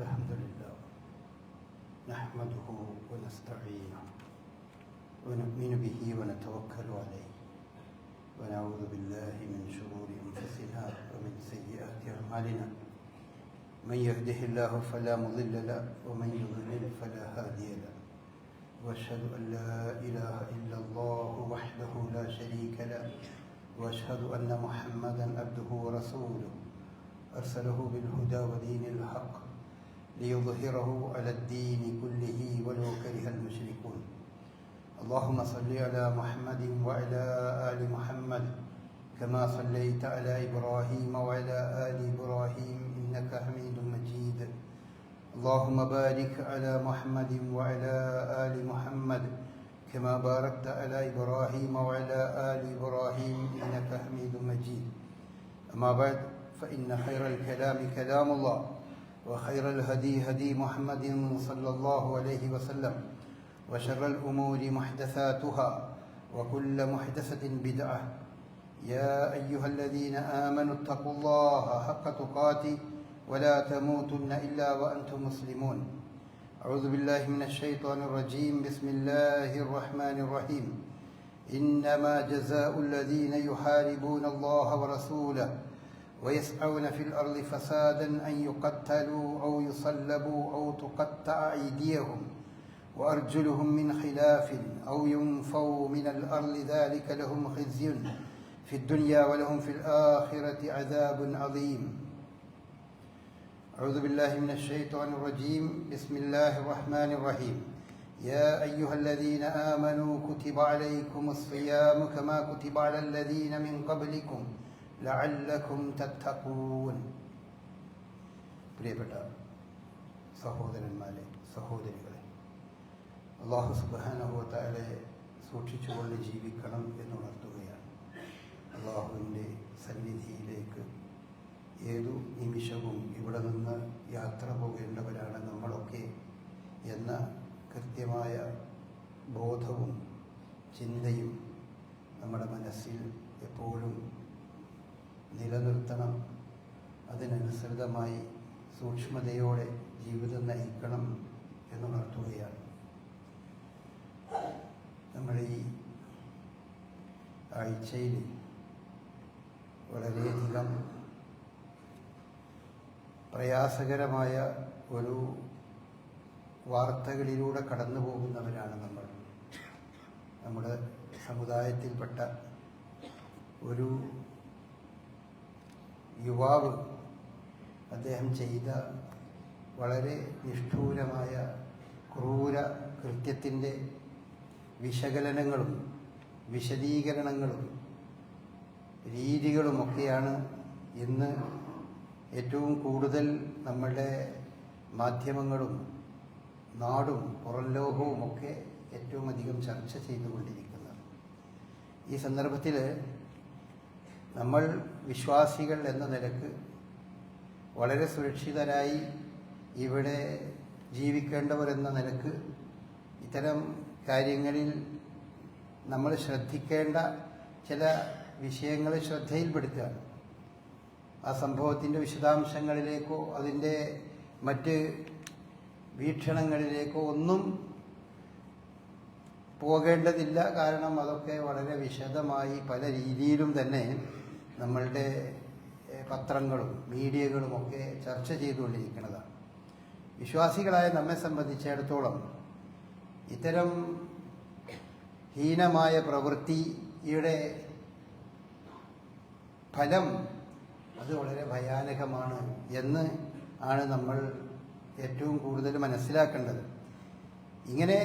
الحمد لله نحمده ونستعينه ونؤمن به ونتوكل عليه ونعوذ بالله من شرور أنفسنا ومن سيئات أعمالنا من يهده الله فلا مضل له ومن يضلل فلا هادي له وأشهد أن لا إله إلا الله وحده لا شريك له وأشهد أن محمدا عبده ورسوله أرسله بالهدى ودين الحق ليظهره على الدين كله ولو كره المشركون اللهم صل على محمد وعلى آل محمد كما صليت على إبراهيم وعلى آل إبراهيم إنك حميد مجيد اللهم بارك على محمد وعلى آل محمد كما باركت على إبراهيم وعلى آل إبراهيم إنك حميد مجيد أما بعد فإن خير الكلام كلام الله وخير الهدي هدي محمد صلى الله عليه وسلم وشر الأمور محدثاتها وكل محدثة بدعة يا أيها الذين آمنوا اتقوا الله حق تقاته ولا تموتن إلا وأنتم مسلمون أعوذ بالله من الشيطان الرجيم بسم الله الرحمن الرحيم إنما جزاء الذين يحاربون الله ورسوله ويسعون في الأرض فسادا أن يقتلوا أو يصلبوا أو تقطع أيديهم وأرجلهم من خلاف أو ينفوا من الأرض ذلك لهم خزي في الدنيا ولهم في الآخرة عذاب عظيم أعوذ بالله من الشيطان الرجيم بسم الله الرحمن الرحيم يا أيها الذين آمنوا كتب عليكم الصيام كما كتب على الذين من قبلكم ലഅല്ലകും തത്തഖൂൻ. പ്രിയപ്പെട്ട സഹോദരന്മാരെ, സഹോദരികളെ, അല്ലാഹു സുബ്ഹാനഹു വ തആലയെ സൂക്ഷിച്ചുകൊണ്ട് ജീവിക്കണം എന്നുണർത്തുകയാണ്. അല്ലാഹുവിൻ്റെ സന്നിധിയിലേക്ക് ഏതു നിമിഷവും ഇവിടെ നിന്ന് യാത്ര പോകേണ്ടവരാണ് നമ്മളൊക്കെ എന്ന കൃത്യമായ ബോധവും ചിന്തയും നമ്മുടെ മനസ്സിൽ എപ്പോഴും നിലനിർത്തണം. അതിനനുസൃതമായി സൂക്ഷ്മതയോടെ ജീവിതം നയിക്കണം എന്നുണർത്തുകയാണ്. നമ്മൾ ഈ ആഴ്ചയിൽ വളരെയധികം പ്രയാസകരമായ ഒരു വാർത്തകളിലൂടെ കടന്നു പോകുന്നവരാണ് നമ്മൾ. നമ്മുടെ സമുദായത്തിൽപ്പെട്ട ഒരു യുവാവ് അദ്ദേഹം ചെയ്ത വളരെ നിഷ്ഠൂരമായ ക്രൂര കൃത്യത്തിൻ്റെ വിശകലനങ്ങളും വിശദീകരണങ്ങളും രീതികളുമൊക്കെയാണ് ഇന്ന് ഏറ്റവും കൂടുതൽ നമ്മളുടെ മാധ്യമങ്ങളും നാടും പുറം ലോകവുമൊക്കെ ഏറ്റവും അധികം ചർച്ച ചെയ്തുകൊണ്ടിരിക്കുന്നത്. ഈ സന്ദർഭത്തിൽ നമ്മൾ വിശ്വാസികൾ എന്ന നിലക്ക് വളരെ സുരക്ഷിതരായി ഇവിടെ ജീവിക്കേണ്ടവർ എന്ന നിലക്ക് ഇത്തരം കാര്യങ്ങളിൽ നമ്മൾ ശ്രദ്ധിക്കേണ്ട ചില വിഷയങ്ങൾ ശ്രദ്ധയിൽപ്പെടുത്തുകയാണ്. ആ സംഭവത്തിൻ്റെ വിശദാംശങ്ങളിലേക്കോ അതിൻ്റെ മറ്റ് വീക്ഷണങ്ങളിലേക്കോ ഒന്നും പോകേണ്ടതില്ല. കാരണം അതൊക്കെ വളരെ വിശദമായി പല രീതിയിലും തന്നെ നമ്മളുടെ പത്രങ്ങളും മീഡിയകളുമൊക്കെ ചർച്ച ചെയ്തുകൊണ്ടിരിക്കുന്നതാണ്. വിശ്വാസികളായ നമ്മെ സംബന്ധിച്ചിടത്തോളം ഇത്തരം ഹീനമായ പ്രവൃത്തിയുടെ ഫലം അത് വളരെ ഭയാനകമാണ് എന്ന് ആണ് നമ്മൾ ഏറ്റവും കൂടുതൽ മനസ്സിലാക്കേണ്ടത്. ഇങ്ങനെ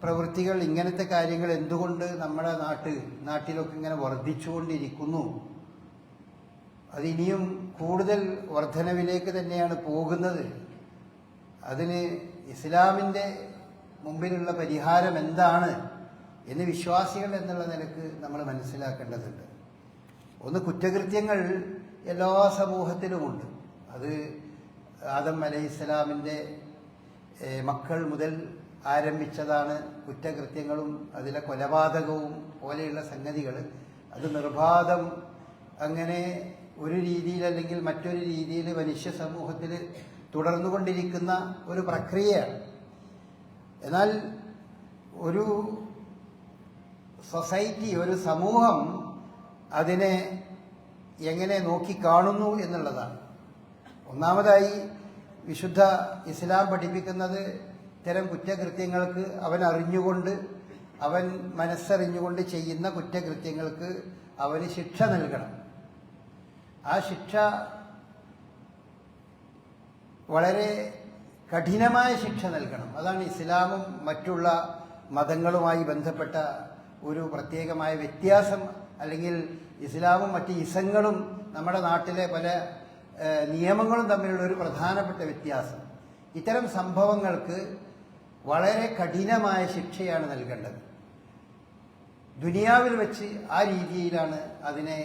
പ്രവൃത്തികൾ, ഇങ്ങനത്തെ കാര്യങ്ങൾ എന്തുകൊണ്ട് നമ്മുടെ നാട്ടിലൊക്കെ ഇങ്ങനെ വർദ്ധിച്ചുകൊണ്ടിരിക്കുന്നു? അതിനിയും കൂടുതൽ വർധനവിലേക്ക് തന്നെയാണ് പോകുന്നത്. അതിന് ഇസ്ലാമിൻ്റെ മുമ്പിലുള്ള പരിഹാരം എന്താണ് എന്ന് വിശ്വാസികൾ എന്നുള്ള നിലക്ക് നമ്മൾ മനസ്സിലാക്കേണ്ടതുണ്ട്. ഒന്ന്, കുറ്റകൃത്യങ്ങൾ എല്ലാ സമൂഹത്തിലുമുണ്ട്. അത് ആദം അലൈഹിസ്സലാമിൻ്റെ മക്കൾ മുതൽ ആരംഭിച്ചതാണ് കുറ്റകൃത്യങ്ങളും അതിലെ കൊലപാതകവും പോലെയുള്ള സംഗതികൾ. അത് നിർബാധം അങ്ങനെ ഒരു രീതിയിൽ അല്ലെങ്കിൽ മറ്റൊരു രീതിയിൽ മനുഷ്യ സമൂഹത്തിൽ തുടർന്നുകൊണ്ടിരിക്കുന്ന ഒരു പ്രക്രിയയാണ്. എന്നാൽ ഒരു സൊസൈറ്റി, ഒരു സമൂഹം അതിനെ എങ്ങനെ നോക്കിക്കാണുന്നു എന്നുള്ളതാണ്. ഒന്നാമതായി വിശുദ്ധ ഇസ്ലാം പഠിപ്പിക്കുന്നത് ഇത്തരം കുറ്റകൃത്യങ്ങൾക്ക് അവൻ അറിഞ്ഞുകൊണ്ട്, അവൻ മനസ്സറിഞ്ഞുകൊണ്ട് ചെയ്യുന്ന കുറ്റകൃത്യങ്ങൾക്ക് അവന് ശിക്ഷ നൽകണം. ആ ശിക്ഷ വളരെ കഠിനമായ ശിക്ഷ നൽകണം. അതാണ് ഇസ്ലാമും മറ്റുള്ള മതങ്ങളുമായി ബന്ധപ്പെട്ട ഒരു പ്രത്യേകമായ വ്യത്യാസം. അല്ലെങ്കിൽ ഇസ്ലാമും മറ്റ് ഇസങ്ങളും നമ്മുടെ നാട്ടിലെ പല നിയമങ്ങളും തമ്മിലുള്ള ഒരു പ്രധാനപ്പെട്ട വ്യത്യാസം. ഇത്തരം സംഭവങ്ങൾക്ക് വളരെ കഠിനമായ ശിക്ഷയാണ് നൽകേണ്ടത്. ദുനിയാവിൽ വെച്ച് ആ രീതിയിലാണ് അതിനെ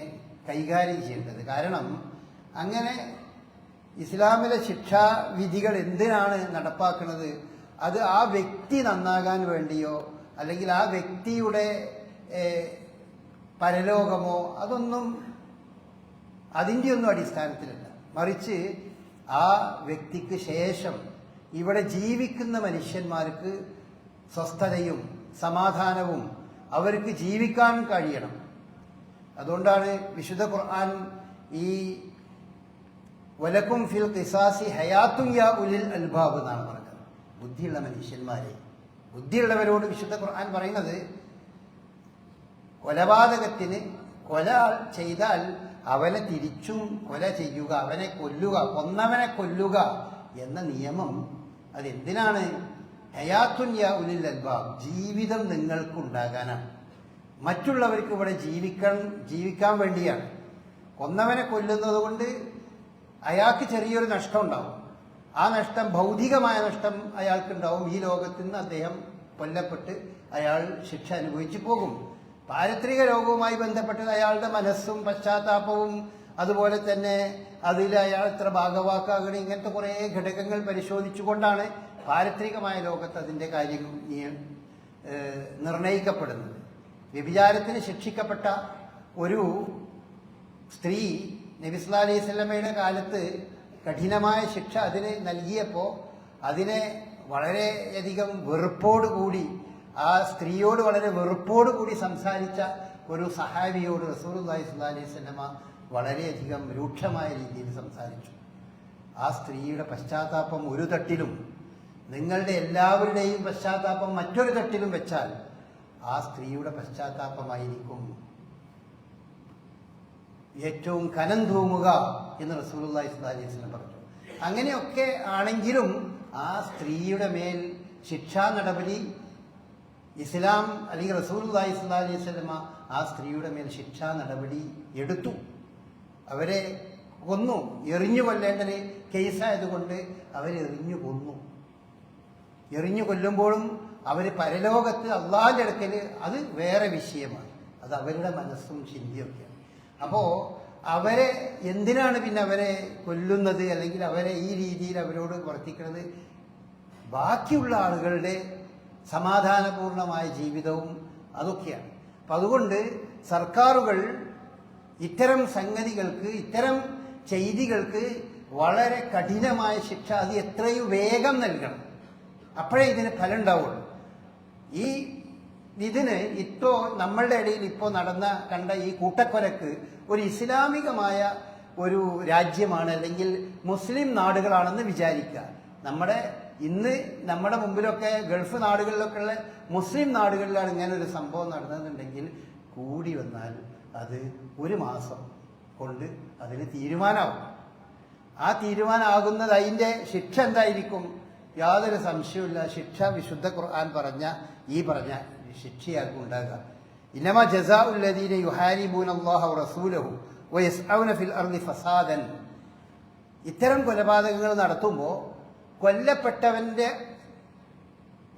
കൈകാര്യം ചെയ്യേണ്ടത്. കാരണം അങ്ങനെ ഇസ്ലാമിലെ ശിക്ഷാവിധികൾ എന്തിനാണ് നടപ്പാക്കുന്നത്? അത് ആ വ്യക്തി നന്നാകാൻ വേണ്ടിയോ അല്ലെങ്കിൽ ആ വ്യക്തിയുടെ പരലോകമോ അതൊന്നും അതിൻ്റെ ഒന്നും അടിസ്ഥാനത്തിലല്ല. മറിച്ച് ആ വ്യക്തിക്ക് ശേഷം ഇവിടെ ജീവിക്കുന്ന മനുഷ്യന്മാർക്ക് സ്വസ്ഥതയും സമാധാനവും അവർക്ക് ജീവിക്കാൻ കഴിയണം. അതുകൊണ്ടാണ് വിശുദ്ധ ഖുർആൻ ഈ വലക്കും ഫിൽ ഖിസാസി ഹയാത്തുൻ യാ ഉലിൽ അൽബാബ് എന്നാണ് പറഞ്ഞത്. ബുദ്ധിയുള്ള മനുഷ്യന്മാരെ, ബുദ്ധിയുള്ളവരോട് വിശുദ്ധ ഖുർആൻ പറയുന്നത് കൊലപാതകത്തിന് കൊല ചെയ്താൽ അവനെ തിരിച്ചും കൊല ചെയ്യുക, അവനെ കൊല്ലുക, കൊന്നവനെ കൊല്ലുക എന്ന നിയമം അതെന്തിനാണ്? ഹയാത്തുൻ യാ ഉലിൽ അൽബാബ്, ജീവിതം നിങ്ങൾക്കുണ്ടാകാനാണ്. മറ്റുള്ളവർക്ക് ഇവിടെ ജീവിക്കാൻ വേണ്ടിയാണ്. കൊന്നവനെ കൊല്ലുന്നത് കൊണ്ട് അയാൾക്ക് ചെറിയൊരു നഷ്ടം ഉണ്ടാവും. ആ നഷ്ടം ഭൗതികമായ നഷ്ടം അയാൾക്കുണ്ടാവും. ഈ ലോകത്തിൽ നിന്ന് അദ്ദേഹം കൊല്ലപ്പെട്ട് അയാൾ ശിക്ഷ അനുഭവിച്ചു പോകും. പാരത്രിക ലോകവുമായി ബന്ധപ്പെട്ടത് അയാളുടെ മനസ്സും പശ്ചാത്താപവും അതുപോലെ തന്നെ അതിൽ അയാൾ എത്ര ഭാഗവാക്കാകണം, ഇങ്ങനത്തെ കുറേ ഘടകങ്ങൾ പരിശോധിച്ചുകൊണ്ടാണ് പാരത്രികമായ ലോകത്ത് അതിൻ്റെ കാര്യം നിർണയിക്കപ്പെടുന്നത്. വ്യഭിചാരത്തിന് ശിക്ഷിക്കപ്പെട്ട ഒരു സ്ത്രീ നബി സല്ലല്ലാഹു അലൈഹി വസല്ലമയുടെ കാലത്ത് കഠിനമായ ശിക്ഷ അതിന് നൽകിയപ്പോൾ അതിനെ വളരെയധികം വെറുപ്പോടുകൂടി, ആ സ്ത്രീയോട് വളരെ വെറുപ്പോടുകൂടി സംസാരിച്ച ഒരു സഹാബിയോട് റസൂലുള്ളാഹി സ്വല്ലല്ലാഹു അലൈഹി വസല്ലമ വളരെയധികം രൂക്ഷമായ രീതിയിൽ സംസാരിച്ചു. ആ സ്ത്രീയുടെ പശ്ചാത്താപം ഒരു തട്ടിലും നിങ്ങളുടെ എല്ലാവരുടെയും പശ്ചാത്താപം മറ്റൊരു തട്ടിലും വെച്ചാൽ ആ സ്ത്രീയുടെ പശ്ചാത്താപമായിരിക്കും ഏറ്റവും കനം തൂങ്ങുക എന്ന് റസൂലുള്ളാഹി സ്വല്ലല്ലാഹു അലൈഹി വസല്ലം പറഞ്ഞു. അങ്ങനെയൊക്കെ ആണെങ്കിലും ആ സ്ത്രീയുടെ മേൽ ശിക്ഷാ നടപടി ഇസ്ലാം അല്ലെങ്കിൽ റസൂലുള്ളാഹി സ്വല്ലല്ലാഹു അലൈഹി വസല്ലം ആ സ്ത്രീയുടെ മേൽ ശിക്ഷാ നടപടി എടുത്തു. അവരെ കൊന്നു. എറിഞ്ഞു കൊല്ലേണ്ട ഒരു കേസായതുകൊണ്ട് അവരെറിഞ്ഞു കൊന്നു. എറിഞ്ഞു കൊല്ലുമ്പോഴും അവർ പരലോകത്ത് അള്ളാഹിന്റെ അടുക്കൽ അത് വേറെ വിഷയമാണ്. അത് അവരുടെ മനസ്സും ചിന്തയൊക്കെയാണ്. അപ്പോൾ അവരെ എന്തിനാണ് പിന്നെ അവരെ കൊല്ലുന്നത് അല്ലെങ്കിൽ അവരെ ഈ രീതിയിൽ അവരോട് വർത്തിക്കുന്നത്? ബാക്കിയുള്ള ആളുകളുടെ സമാധാനപൂർണമായ ജീവിതവും അതൊക്കെയാണ്. അപ്പം അതുകൊണ്ട് സർക്കാരുകൾ ഇത്തരം സംഗതികൾക്ക്, ഇത്തരം ചെയ്തികൾക്ക് വളരെ കഠിനമായ ശിക്ഷ അത് എത്രയും വേഗം നൽകണം. അപ്പോഴേ ഇതിന് ഫലം ഉണ്ടാവുള്ളൂ. ഇതിന് ഇപ്പോൾ നമ്മളുടെ ഇടയിൽ ഇപ്പോൾ കണ്ട ഈ കൂട്ടക്കൊലക്ക് ഒരു ഇസ്ലാമികമായ ഒരു രാജ്യമാണ് അല്ലെങ്കിൽ മുസ്ലിം നാടുകളാണെന്ന് വിചാരിക്കുക. ഇന്ന് നമ്മുടെ മുമ്പിലൊക്കെ ഗൾഫ് നാടുകളിലൊക്കെ ഉള്ള മുസ്ലിം നാടുകളിലാണ് ഇങ്ങനെ ഒരു സംഭവം നടന്നതെന്നുണ്ടെങ്കിൽ കൂടി വന്നാൽ അത് ഒരു മാസം കൊണ്ട് അതിന് തീരുമാനമാവും. ആ തീരുമാനമാകുന്നത് അതിൻ്റെ ശിക്ഷ എന്തായിരിക്കും? യാതൊരു സംശയവുമില്ല. ശിക്ഷ വിശുദ്ധ ഖുർആൻ പറഞ്ഞ ശിക്ഷയാക്കും ഉണ്ടാകുക. ഇന്നമാ ജസാഉൽ ലദീന യുഹാരിബൂന അല്ലാഹ വറസൂലഹു വയസ്ഔന ഫിൽ അർളി ഫസാദൻ. ഇത്തരം കൊലപാതകങ്ങൾ നടത്തുമ്പോൾ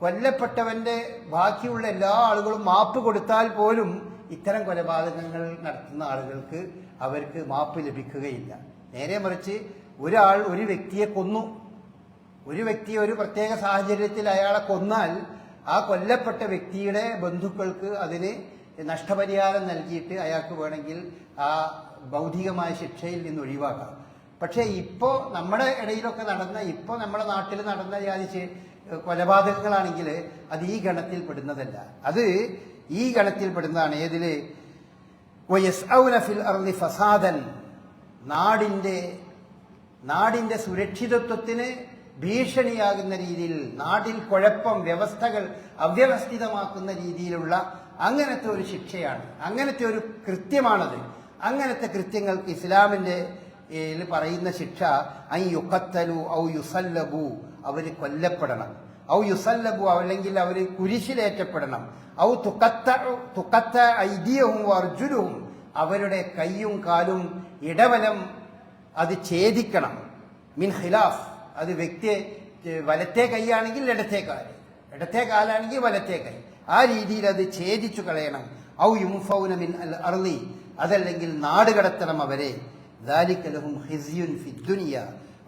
കൊല്ലപ്പെട്ടവന്റെ ബാക്കിയുള്ള എല്ലാ ആളുകളും മാപ്പ് കൊടുത്താൽ പോലും ഇത്തരം കൊലപാതകങ്ങൾ നടത്തുന്ന ആളുകൾക്ക് അവർക്ക് മാപ്പ് ലഭിക്കുകയില്ല. നേരെ മറിച്ച് ഒരു വ്യക്തിയെ കൊന്നു, ഒരു വ്യക്തിയെ ഒരു പ്രത്യേക സാഹചര്യത്തിൽ അയാളെ കൊന്നാൽ ആ കൊല്ലപ്പെട്ട വ്യക്തിയുടെ ബന്ധുക്കൾക്ക് അതിന് നഷ്ടപരിഹാരം നൽകിയിട്ട് അയാൾക്ക് വേണമെങ്കിൽ ആ ഭൗതികമായ ശിക്ഷയിൽ നിന്ന് ഒഴിവാക്കാം. പക്ഷേ ഇപ്പോൾ നമ്മുടെ ഇടയിലൊക്കെ ഇപ്പോൾ നമ്മുടെ നാട്ടിൽ നടന്ന കൊലപാതകങ്ങളാണെങ്കിൽ അത് ഈ ഗണത്തിൽ പെടുന്നതല്ല. അത് ഈ ഗണത്തിൽ പെടുന്നതാണ്. ഏതില് വയസ്ഔന ഫിൽ അർളി ഫസാദൻ, നാടിന്റെ സുരക്ഷിതത്വത്തിന് ഭീഷണിയാകുന്ന രീതിയിൽ, നാട്ടിൽ കുഴപ്പം, വ്യവസ്ഥകൾ അവ്യവസ്ഥിതമാക്കുന്ന രീതിയിലുള്ള അങ്ങനത്തെ ഒരു ശിക്ഷയാണ്, അങ്ങനത്തെ ഒരു കൃത്യമാണത്. അങ്ങനത്തെ കൃത്യങ്ങൾക്ക് ഇസ്ലാമിന്റെ പറയുന്ന ശിക്ഷ ഐ യുഖത്തലു ഔ യുസല്ലബു, അവർ കൊല്ലപ്പെടണം, ഔ യുസല്ലബു അല്ലെങ്കിൽ അവർ കുരിശിലേറ്റപ്പെടണം, ഔ തുഖത്ത ഐദിയഹും വർജുലുഹും, അവരുടെ കൈയും കാലും ഇടവലം അത് ഛേദിക്കണം, മിൻ ഖിലാഫ്, അത് വ്യക്തി വലത്തെ കൈയാണെങ്കിൽ ഇടത്തെ കാലാണെങ്കിൽ വലത്തെ കൈ, ആ രീതിയിൽ അത് ഛേദിച്ചു കളയണം. ഔ യുംഫൗന മിൻ അൽ അർളി, അതല്ലെങ്കിൽ നാട് കടത്തണം അവരെ. ദാലിക ലഹും ഖിസ്യുൻ ഫിദ്ദുനിയ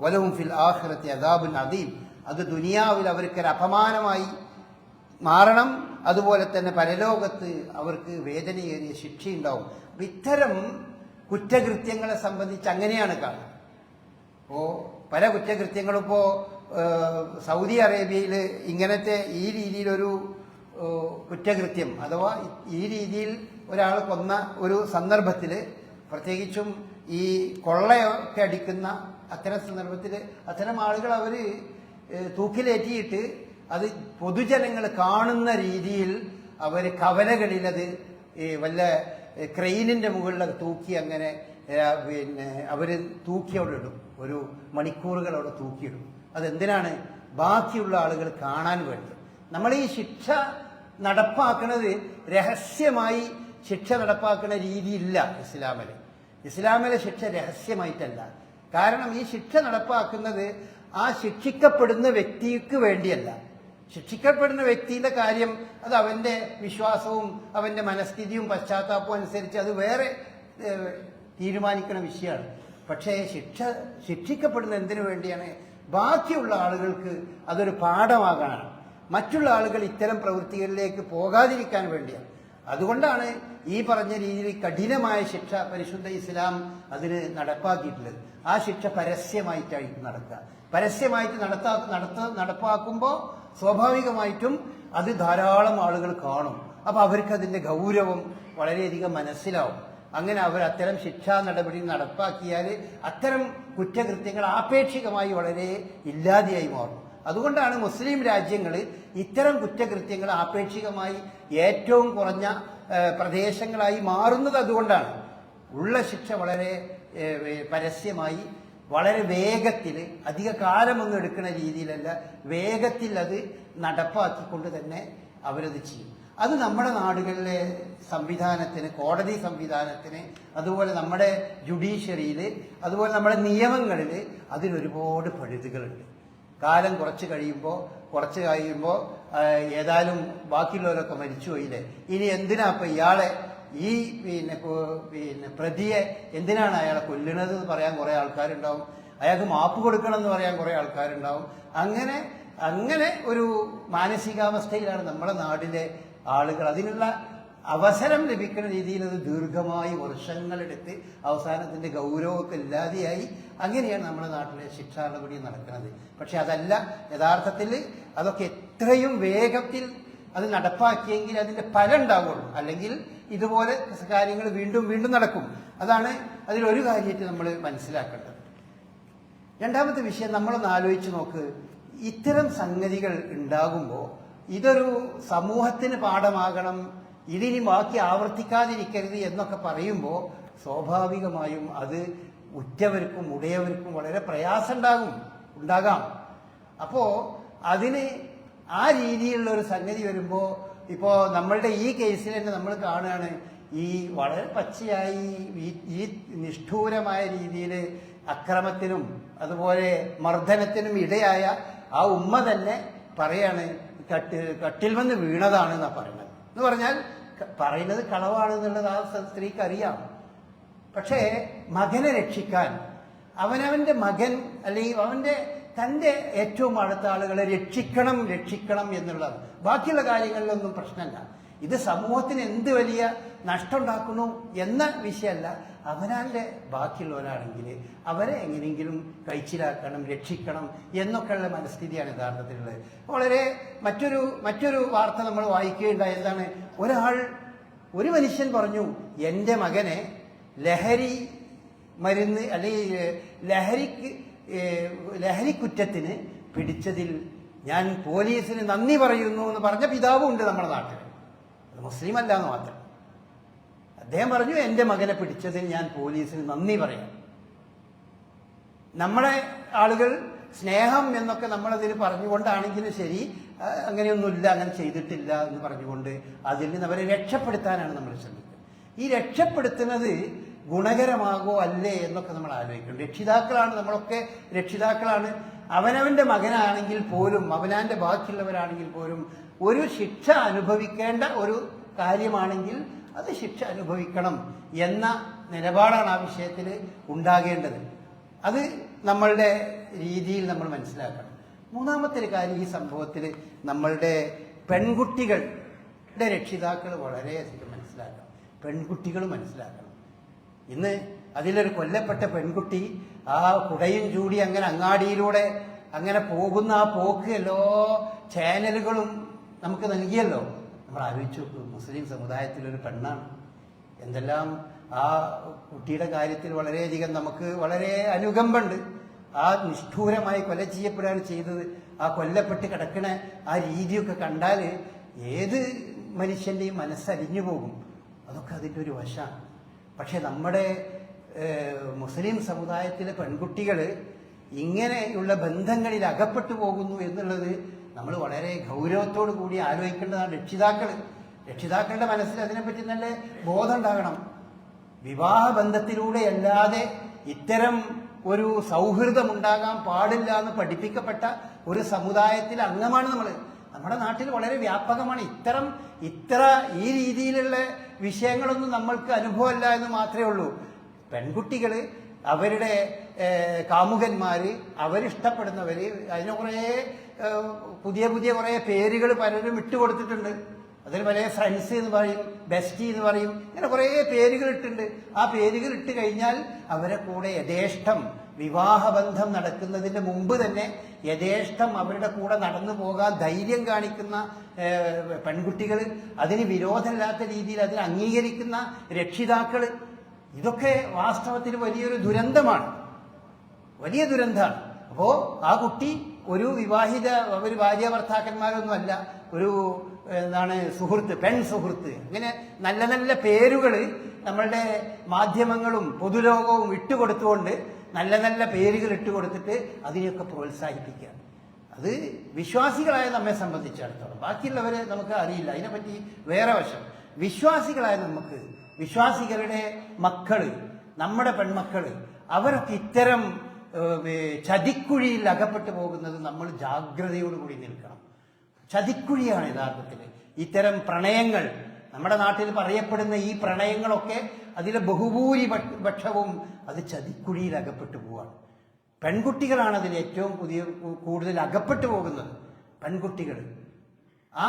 വലഹും ഫിൽ ആഖിറതി അദാബുൻ അദീം, അത് ദുനിയാവിൽ അവർക്കൊരു അപമാനമായി മാറണം, അതുപോലെ തന്നെ പരലോകത്ത് അവർക്ക് വേദനയേറിയ ശിക്ഷയുണ്ടാവും. അപ്പൊ ഇത്തരം കുറ്റകൃത്യങ്ങളെ സംബന്ധിച്ച് അങ്ങനെയാണ് കാണുന്നത്. പല കുറ്റകൃത്യങ്ങളും സൗദി അറേബ്യയിൽ ഇങ്ങനത്തെ ഈ രീതിയിലൊരു കുറ്റകൃത്യം അഥവാ ഈ രീതിയിൽ ഒരാൾ കൊന്ന ഒരു സന്ദർഭത്തിൽ, പ്രത്യേകിച്ചും ഈ കൊള്ളയൊക്കെ അടിക്കുന്ന അത്തരം സന്ദർഭത്തിൽ അത്തരം ആളുകൾ അവർ തൂക്കിലേറ്റിയിട്ട് അത് പൊതുജനങ്ങൾ കാണുന്ന രീതിയിൽ അവർ കവലകളിൽ അത് വല്ല ക്രെയിനിന്റെ മുകളിൽ തൂക്കി അങ്ങനെ അവർ തൂക്കി അവിടെ ഇടും, ഒരു മണിക്കൂറുകൾ അവിടെ തൂക്കിയിടും. അതെന്തിനാണ്? ബാക്കിയുള്ള ആളുകൾ കാണാൻ വേണ്ടി. നമ്മൾ ഈ ശിക്ഷ നടപ്പാക്കുന്നത് രഹസ്യമായി ശിക്ഷ നടപ്പാക്കുന്ന രീതിയില്ല ഇസ്ലാമിലെ ശിക്ഷ രഹസ്യമായിട്ടല്ല. കാരണം ഈ ശിക്ഷ നടപ്പാക്കുന്നത് ആ ശിക്ഷിക്കപ്പെടുന്ന വ്യക്തിക്ക് വേണ്ടിയല്ല. ശിക്ഷിക്കപ്പെടുന്ന വ്യക്തിയുടെ കാര്യം അത് അവന്റെ വിശ്വാസവും അവന്റെ മനസ്ഥിതിയും പശ്ചാത്താപവും അനുസരിച്ച് അത് വേറെ തീരുമാനിക്കുന്ന വിഷയമാണ്. പക്ഷേ ശിക്ഷിക്കപ്പെടുന്ന എന്തിനു വേണ്ടിയാണ്? ബാക്കിയുള്ള ആളുകൾക്ക് അതൊരു പാഠമാകാനാണ്, മറ്റുള്ള ആളുകൾ ഇത്തരം പ്രവൃത്തികളിലേക്ക് പോകാതിരിക്കാൻ വേണ്ടിയാണ്. അതുകൊണ്ടാണ് ഈ പറഞ്ഞ രീതിയിൽ കഠിനമായ ശിക്ഷ പരിശുദ്ധ ഇസ്ലാം അതിന് നടപ്പാക്കിയിട്ടുള്ളത്. ആ ശിക്ഷ പരസ്യമായിട്ടായിരിക്കും നടക്കുക. പരസ്യമായിട്ട് നടപ്പാക്കുമ്പോൾ സ്വാഭാവികമായിട്ടും അത് ധാരാളം ആളുകൾ കാണും. അപ്പൊ അവർക്ക് അതിന്റെ ഗൗരവം വളരെയധികം മനസ്സിലാവും. അങ്ങനെ അവർ അത്തരം ശിക്ഷാ നടപടി നടപ്പാക്കിയാൽ അത്തരം കുറ്റകൃത്യങ്ങൾ ആപേക്ഷികമായി വളരെ ഇല്ലാതെയായി മാറും. അതുകൊണ്ടാണ് മുസ്ലിം രാജ്യങ്ങൾ ഇത്തരം കുറ്റകൃത്യങ്ങൾ ആപേക്ഷികമായി ഏറ്റവും കുറഞ്ഞ പ്രദേശങ്ങളായി മാറുന്നത്. അതുകൊണ്ടാണ് ഉള്ള ശിക്ഷ വളരെ പരസ്യമായി വളരെ വേഗത്തിൽ, അധിക കാലമൊന്നും എടുക്കുന്ന രീതിയിലല്ല, വേഗത്തിൽ അത് നടപ്പാക്കിക്കൊണ്ട് തന്നെ അവരത് ചെയ്യും. അത് നമ്മുടെ നാടുകളിലെ സംവിധാനത്തിന്, കോടതി സംവിധാനത്തിന്, അതുപോലെ നമ്മുടെ ജുഡീഷ്യറിയിൽ, അതുപോലെ നമ്മുടെ നിയമങ്ങളിൽ അതിനൊരുപാട് പഴുതുകളുണ്ട്. കാലം കുറച്ച് കഴിയുമ്പോൾ ഏതായാലും ബാക്കിയുള്ളവരൊക്കെ മരിച്ചുപോയില്ലേ, ഇനി എന്തിനാ ഇപ്പൊ ഇയാളെ ഈ പ്രതിയെ എന്തിനാണ് അയാളെ കൊല്ലുന്നത് എന്ന് പറയാൻ കുറെ ആൾക്കാരുണ്ടാവും, അയാൾക്ക് മാപ്പ് കൊടുക്കണം എന്ന് പറയാൻ കുറെ ആൾക്കാരുണ്ടാവും. അങ്ങനെ ഒരു മാനസികാവസ്ഥയിലാണ് നമ്മുടെ നാട്ടിലെ ആളുകൾ. അതിനുള്ള അവസരം ലഭിക്കുന്ന രീതിയിൽ അത് ദീർഘമായി വർഷങ്ങളെടുത്ത് അവസാനത്തിന്റെ ഗൗരവമൊക്കെ ഇല്ലാതെയായി. അങ്ങനെയാണ് നമ്മുടെ നാട്ടിലെ ശിക്ഷാ നടപടി നടക്കുന്നത്. പക്ഷെ അതല്ല യഥാർത്ഥത്തിൽ. അതൊക്കെ എത്രയും വേഗത്തിൽ അത് നടപ്പാക്കിയെങ്കിൽ അതിന്റെ ഫലം ഉണ്ടാവുള്ളൂ. അല്ലെങ്കിൽ ഇതുപോലെ കാര്യങ്ങൾ വീണ്ടും വീണ്ടും നടക്കും. അതാണ് അതിലൊരു കാര്യമായിട്ട് നമ്മൾ മനസ്സിലാക്കേണ്ടത്. രണ്ടാമത്തെ വിഷയം, നമ്മളൊന്ന് ആലോചിച്ച് നോക്ക്. ഇത്തരം സംഗതികൾ ഉണ്ടാകുമ്പോൾ ഇതൊരു സമൂഹത്തിന് പാഠമാകണം, ഇതിനി ബാക്കി ആവർത്തിക്കാതിരിക്കരുത് എന്നൊക്കെ പറയുമ്പോൾ സ്വാഭാവികമായും അത് ഉറ്റവർക്കും ഉടയവർക്കും വളരെ പ്രയാസം ഉണ്ടാകാം. അപ്പോ അതിന് ആ രീതിയിലുള്ള ഒരു സംഗതി വരുമ്പോൾ, ഇപ്പോ നമ്മളുടെ ഈ കേസിൽ തന്നെ നമ്മൾ കാണുകയാണ്, ഈ വളരെ പച്ചയായി ഈ നിഷ്ഠൂരമായ രീതിയിൽ അക്രമത്തിനും അതുപോലെ മർദ്ദനത്തിനും ഇടയായ ആ ഉമ്മ തന്നെ പറയാണ് കട്ടിൽ വന്ന് വീണതാണെന്നാ പറയുന്നത്. എന്ന് പറഞ്ഞാൽ പറയുന്നത് കളവാണെന്നുള്ളത് ആ സ്ത്രീക്ക് അറിയാം. പക്ഷേ മകനെ രക്ഷിക്കാൻ, അവനവന്റെ മകൻ അല്ലെങ്കിൽ തന്റെ ഏറ്റവും അടുത്ത ആളുകളെ രക്ഷിക്കണം എന്നുള്ളത്, ബാക്കിയുള്ള കാര്യങ്ങളിലൊന്നും പ്രശ്നമല്ല. ഇത് സമൂഹത്തിന് എന്ത് വലിയ നഷ്ടമുണ്ടാക്കുന്നു എന്ന വിഷയമല്ല, അവനാൻ്റെ ബാക്കിയുള്ളവരാണെങ്കിൽ അവരെ എങ്ങനെയെങ്കിലും കഴിച്ചിലാക്കണം, രക്ഷിക്കണം എന്നൊക്കെയുള്ള മനസ്ഥിതിയാണ് യഥാർത്ഥത്തിലുള്ളത്. വളരെ മറ്റൊരു വാർത്ത നമ്മൾ വായിക്കുകയുണ്ടായി. എന്താണ്, ഒരു മനുഷ്യൻ പറഞ്ഞു, എൻ്റെ മകനെ ലഹരി മരുന്ന് അല്ലെങ്കിൽ ലഹരിക്കുറ്റത്തിന് പിടിച്ചതിൽ ഞാൻ പോലീസിന് നന്ദി പറയുന്നു എന്ന് പറഞ്ഞ പിതാവും ഉണ്ട് നമ്മുടെ നാട്ടിൽ. അത് മുസ്ലിം അല്ല എന്ന് മാത്രം. അദ്ദേഹം പറഞ്ഞു, എൻ്റെ മകനെ പിടിച്ചതിന് ഞാൻ പോലീസിന് നന്ദി പറയാം. നമ്മളെ ആളുകൾ സ്നേഹം എന്നൊക്കെ നമ്മളതിൽ പറഞ്ഞുകൊണ്ടാണെങ്കിലും ശരി, അങ്ങനെയൊന്നുമില്ല, അങ്ങനെ ചെയ്തിട്ടില്ല എന്ന് പറഞ്ഞുകൊണ്ട് അതിൽ നിന്ന് അവരെ രക്ഷപ്പെടുത്താനാണ് നമ്മൾ ശ്രമിക്കുന്നത്. ഈ രക്ഷപ്പെടുത്തുന്നത് ഗുണകരമാകോ അല്ലേ എന്നൊക്കെ നമ്മൾ ആലോചിക്കണം. രക്ഷിതാക്കളാണ്, നമ്മളൊക്കെ രക്ഷിതാക്കളാണ്. അവനവന്റെ മകനാണെങ്കിൽ പോലും, അവനാന്റെ ബാക്കിയുള്ളവരാണെങ്കിൽ പോലും ഒരു ശിക്ഷ അനുഭവിക്കേണ്ട ഒരു കാര്യമാണെങ്കിൽ അത് ശിക്ഷ അനുഭവിക്കണം എന്ന നിലപാടാണ് ആ വിഷയത്തിൽ ഉണ്ടാകേണ്ടത്. അത് നമ്മളുടെ രീതിയിൽ നമ്മൾ മനസ്സിലാക്കണം. മൂന്നാമത്തെ ഒരു കാര്യം, ഈ സംഭവത്തിൽ നമ്മളുടെ പെൺകുട്ടികളുടെ രക്ഷിതാക്കൾ വളരെയധികം മനസ്സിലാക്കണം. പെൺകുട്ടികൾ മനസ്സിലാക്കണം. ഇന്ന് അതിലൊരു കൊല്ലപ്പെട്ട പെൺകുട്ടി ആ കുടയും ചൂടി അങ്ങനെ അങ്ങാടിയിലൂടെ അങ്ങനെ പോകുന്ന ആ പോക്ക് എല്ലാ ചാനലുകളും നമുക്ക് നൽകിയല്ലോ. നമ്മൾ ആലോചിച്ചു നോക്കൂ, മുസ്ലിം സമുദായത്തിലൊരു പെണ്ണാണ്. എന്തെല്ലാം ആ കുട്ടിയുടെ കാര്യത്തിൽ വളരെയധികം നമുക്ക് വളരെ അനുകമ്പുണ്ട്. ആ നിഷ്ഠൂരമായി കൊല ചെയ്യപ്പെടുകയാണ് ചെയ്തത്. ആ കൊല്ലപ്പെട്ട് കിടക്കണ ആ രീതിയൊക്കെ കണ്ടാൽ ഏത് മനുഷ്യൻ്റെയും മനസ്സരിഞ്ഞു പോകും. അതൊക്കെ അതിൻ്റെ ഒരു വശമാണ്. പക്ഷെ നമ്മുടെ മുസ്ലിം സമുദായത്തിലെ പെൺകുട്ടികൾ ഇങ്ങനെയുള്ള ബന്ധങ്ങളിൽ അകപ്പെട്ടു പോകുന്നു എന്നുള്ളത് നമ്മൾ വളരെ ഗൗരവത്തോടു കൂടി ആലോചിക്കേണ്ടതാണ്. രക്ഷിതാക്കളുടെ മനസ്സിൽ അതിനെപ്പറ്റി നല്ല ബോധം ഉണ്ടാകണം. വിവാഹബന്ധത്തിലൂടെ അല്ലാതെ ഇത്തരം ഒരു സൗഹൃദം ഉണ്ടാകാൻ പാടില്ല എന്ന് പഠിപ്പിക്കപ്പെട്ട ഒരു സമുദായത്തിലെ അംഗമാണ് നമ്മൾ. നമ്മുടെ നാട്ടിൽ വളരെ വ്യാപകമാണ് ഈ രീതിയിലുള്ള വിഷയങ്ങളൊന്നും നമ്മൾക്ക് അനുഭവമല്ല എന്ന് മാത്രമേ ഉള്ളൂ. പെൺകുട്ടികൾ അവരുടെ കാമുകന്മാര്, അവരിഷ്ടപ്പെടുന്നവര്, അതിന് പുതിയ കുറേ പേരുകൾ പലരും ഇട്ടുകൊടുത്തിട്ടുണ്ട്. അതിന് പല ഫ്രണ്ട്സ് എന്ന് പറയും, ബെസ്റ്റി എന്ന് പറയും, ഇങ്ങനെ കുറേ പേരുകൾ ഇട്ടുണ്ട്. ആ പേരുകൾ ഇട്ട് കഴിഞ്ഞാൽ അവരെ കൂടെ യഥേഷ്ടം വിവാഹബന്ധം നടക്കുന്നതിന് മുമ്പ് തന്നെ യഥേഷ്ടം അവരുടെ കൂടെ നടന്നു പോകാൻ ധൈര്യം കാണിക്കുന്ന പെൺകുട്ടികൾ, അതിന് വിരോധമില്ലാത്ത രീതിയിൽ അതിനെ അംഗീകരിക്കുന്ന രക്ഷിതാക്കൾ, ഇതൊക്കെ വാസ്തവത്തിൽ വലിയൊരു ദുരന്തമാണ്. അപ്പോ ആ കുട്ടി ഒരു ഭാര്യ ഭർത്താക്കന്മാരൊന്നുമല്ല, ഒരു സുഹൃത്ത്, പെൺ സുഹൃത്ത്, അങ്ങനെ നല്ല നല്ല പേരുകൾ നമ്മളുടെ മാധ്യമങ്ങളും പൊതുലോകവും ഇട്ടുകൊടുത്തുകൊണ്ട് നല്ല നല്ല പേരുകൾ ഇട്ടുകൊടുത്തിട്ട് അതിനെയൊക്കെ പ്രോത്സാഹിപ്പിക്കുക. അത് വിശ്വാസികളായ നമ്മെ സംബന്ധിച്ചിടത്തോളം, ബാക്കിയുള്ളവരെ നമുക്ക് അറിയില്ല, അതിനെപ്പറ്റി വേറെ വശം. വിശ്വാസികളായ നമുക്ക്, വിശ്വാസികളുടെ മക്കള്, നമ്മുടെ പെൺമക്കള്, അവരൊക്കെ ഇത്തരം ചതിക്കുഴിയിൽ അകപ്പെട്ടു പോകുന്നത് നമ്മൾ ജാഗ്രതയോടുകൂടി നിൽക്കണം. ചതിക്കുഴിയാണ് യഥാർത്ഥത്തിൽ ഇത്തരം പ്രണയങ്ങൾ. നമ്മുടെ നാട്ടിൽ പറയപ്പെടുന്ന ഈ പ്രണയങ്ങളൊക്കെ അതിലെ ബഹുഭൂരിപക്ഷവും അത് ചതിക്കുഴിയിൽ അകപ്പെട്ടു പോവാണ്. പെൺകുട്ടികളാണ് അതിൽ ഏറ്റവും കൂടുതൽ അകപ്പെട്ടു പോകുന്നത്. പെൺകുട്ടികൾ ആ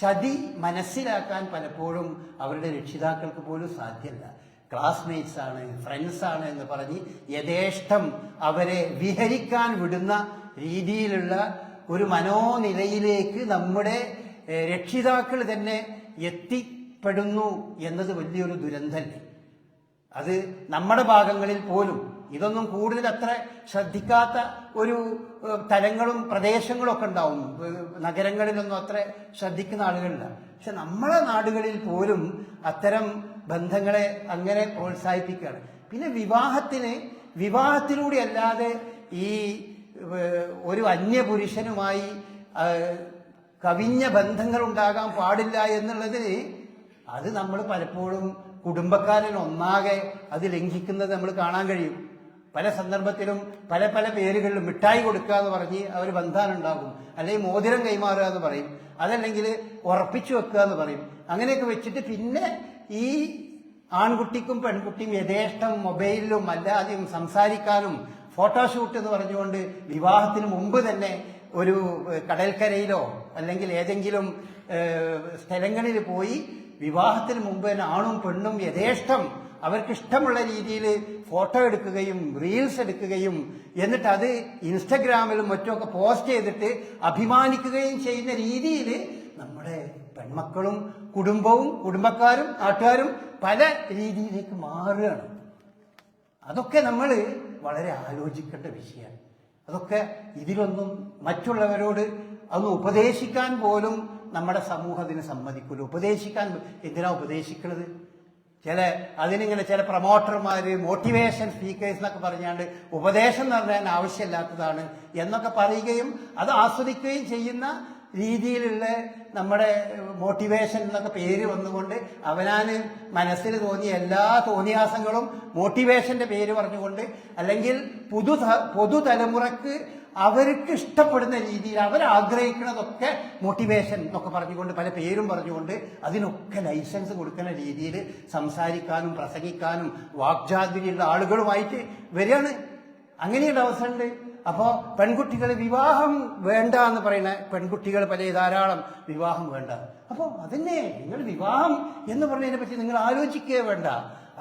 ചതി മനസ്സിലാക്കാൻ പലപ്പോഴും അവരുടെ രക്ഷിതാക്കൾക്ക് പോലും സാധ്യമല്ല. ക്ലാസ്മേറ്റ്സ് ആണ്, ഫ്രണ്ട്സ് ആണ് എന്ന് പറഞ്ഞ് യഥേഷ്ടം അവരെ വിഹരിക്കാൻ വിടുന്ന രീതിയിലുള്ള ഒരു മനോനിലയിലേക്ക് നമ്മുടെ രക്ഷിതാക്കൾ തന്നെ എത്തിപ്പെടുന്നു എന്നത് വലിയൊരു ദുരന്തമല്ലേ. അത് നമ്മുടെ ഭാഗങ്ങളിൽ പോലും ഇതൊന്നും കൂടുതൽ അത്ര ശ്രദ്ധിക്കാത്ത ഒരു തലങ്ങളും പ്രദേശങ്ങളും ഒക്കെ ഉണ്ടാവും. നഗരങ്ങളിലൊന്നും അത്ര ശ്രദ്ധിക്കുന്ന ആളുകളില്ല. പക്ഷെ നമ്മളെ നാടുകളിൽ പോലും അത്തരം ബന്ധങ്ങളെ അങ്ങനെ പ്രോത്സാഹിപ്പിക്കുകയാണ്. പിന്നെ വിവാഹത്തിലൂടെ അല്ലാതെ ഈ ഒരു അന്യപുരുഷനുമായി കവിഞ്ഞ ബന്ധങ്ങൾ ഉണ്ടാകാൻ പാടില്ല എന്നുള്ളത് അത് നമ്മൾ പലപ്പോഴും കുടുംബക്കാരൻ ഒന്നാകെ അത് ലംഘിക്കുന്നത് നമ്മൾ കാണാൻ കഴിയും. പല സന്ദർഭത്തിലും പല പേരുകളിലും മിഠായി കൊടുക്കുക എന്ന് പറഞ്ഞ് അവർ ബന്ധാനുണ്ടാകും, അല്ലെങ്കിൽ മോതിരം കൈമാറുക എന്ന് പറയും, അതല്ലെങ്കിൽ ഉറപ്പിച്ചു വെക്കുക എന്ന് പറയും. അങ്ങനെയൊക്കെ വെച്ചിട്ട് പിന്നെ ഈ ആൺകുട്ടിക്കും പെൺകുട്ടിയും യഥേഷ്ടം മൊബൈലിലും അല്ലാതെയും സംസാരിക്കാനും ഫോട്ടോഷൂട്ട് എന്ന് പറഞ്ഞുകൊണ്ട് വിവാഹത്തിന് മുമ്പ് തന്നെ ഒരു കടൽക്കരയിലോ അല്ലെങ്കിൽ ഏതെങ്കിലും സ്ഥലങ്ങളിൽ പോയി വിവാഹത്തിന് മുമ്പ് തന്നെ ആണും പെണ്ണും യഥേഷ്ടം അവർക്ക് ഇഷ്ടമുള്ള രീതിയിൽ ഫോട്ടോ എടുക്കുകയും റീൽസ് എടുക്കുകയും എന്നിട്ട് അത് ഇൻസ്റ്റഗ്രാമിലും മറ്റുമൊക്കെ പോസ്റ്റ് ചെയ്തിട്ട് അഭിമാനിക്കുകയും ചെയ്യുന്ന രീതിയിൽ നമ്മുടെ പെൺമക്കളും കുടുംബവും കുടുംബക്കാരും നാട്ടുകാരും പല രീതിയിലേക്ക് മാറുകയാണ്. അതൊക്കെ നമ്മൾ വളരെ ആലോചിക്കേണ്ട വിഷയമാണ്. അതൊക്കെ ഇതിലൊന്നും മറ്റുള്ളവരോട് അതൊന്ന് ഉപദേശിക്കാൻ പോലും നമ്മുടെ സമൂഹത്തിന് സമ്മതിക്കില്ല. ഉപദേശിക്കാൻ എന്തിനാ ഉപദേശിക്കുന്നത്? അതിനിങ്ങനെ ചില പ്രൊമോട്ടർമാര് മോട്ടിവേഷൻ സ്പീക്കേഴ്സ് എന്നൊക്കെ പറഞ്ഞാണ്ട് ഉപദേശം എന്ന് പറഞ്ഞാൽ ആവശ്യമില്ലാത്തതാണ് എന്നൊക്കെ പറയുകയും അത് ആസ്വദിക്കുകയും ചെയ്യുന്ന രീതിയിലുള്ള നമ്മുടെ മോട്ടിവേഷൻ എന്നൊക്കെ പേര് വന്നുകൊണ്ട് അവനാന് മനസ്സിൽ തോന്നിയ എല്ലാ തോന്നിയാസങ്ങളും മോട്ടിവേഷന്റെ പേര് പറഞ്ഞുകൊണ്ട് അല്ലെങ്കിൽ പുതുതലമുറക്ക് അവർക്ക് ഇഷ്ടപ്പെടുന്ന രീതിയിൽ അവരാഗ്രഹിക്കുന്നതൊക്കെ മോട്ടിവേഷൻ എന്നൊക്കെ പറഞ്ഞുകൊണ്ട് പല പേരും പറഞ്ഞുകൊണ്ട് അതിനൊക്കെ ലൈസൻസ് കൊടുക്കുന്ന രീതിയിൽ സംസാരിക്കാനും പ്രസംഗിക്കാനും വാക്ചാതുര്യമുള്ള ആളുകളുമായിട്ട് വരികയാണ്. അങ്ങനെയുള്ള അവസരമുണ്ട്. അപ്പോൾ പെൺകുട്ടികൾ വിവാഹം വേണ്ട എന്ന് പറയുന്ന പെൺകുട്ടികൾ ധാരാളം വിവാഹം വേണ്ട. അപ്പോൾ അതന്നെ നിങ്ങൾ വിവാഹം എന്ന് പറഞ്ഞതിനെ പറ്റി നിങ്ങൾ ആലോചിക്കുക വേണ്ട.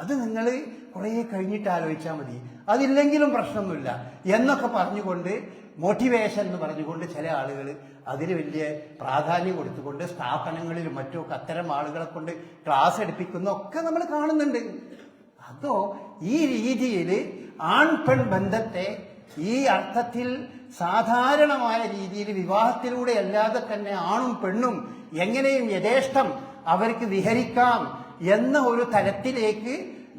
അത് നിങ്ങൾ കുറേ കഴിഞ്ഞിട്ട് ആലോചിച്ചാൽ മതി, അതില്ലെങ്കിലും പ്രശ്നമൊന്നുമില്ല എന്നൊക്കെ പറഞ്ഞുകൊണ്ട് മോട്ടിവേഷൻ എന്ന് പറഞ്ഞുകൊണ്ട് ചില ആളുകൾ അതിന് വലിയ പ്രാധാന്യം കൊടുത്തുകൊണ്ട് സ്ഥാപനങ്ങളിലും മറ്റുമൊക്കെ അത്തരം ആളുകളെ കൊണ്ട് ക്ലാസ് എടുപ്പിക്കുന്ന ഒക്കെ നമ്മൾ കാണുന്നുണ്ട്. അതോ ഈ രീതിയിൽ ആൺ പെൺ ബന്ധത്തെ ഈ അർത്ഥത്തിൽ സാധാരണമായ രീതിയിൽ വിവാഹത്തിലൂടെ അല്ലാതെ തന്നെ ആണും പെണ്ണും എങ്ങനെയും യഥേഷ്ടം അവർക്ക് വിഹരിക്കാം എന്ന ഒരു തലത്തിലേക്ക്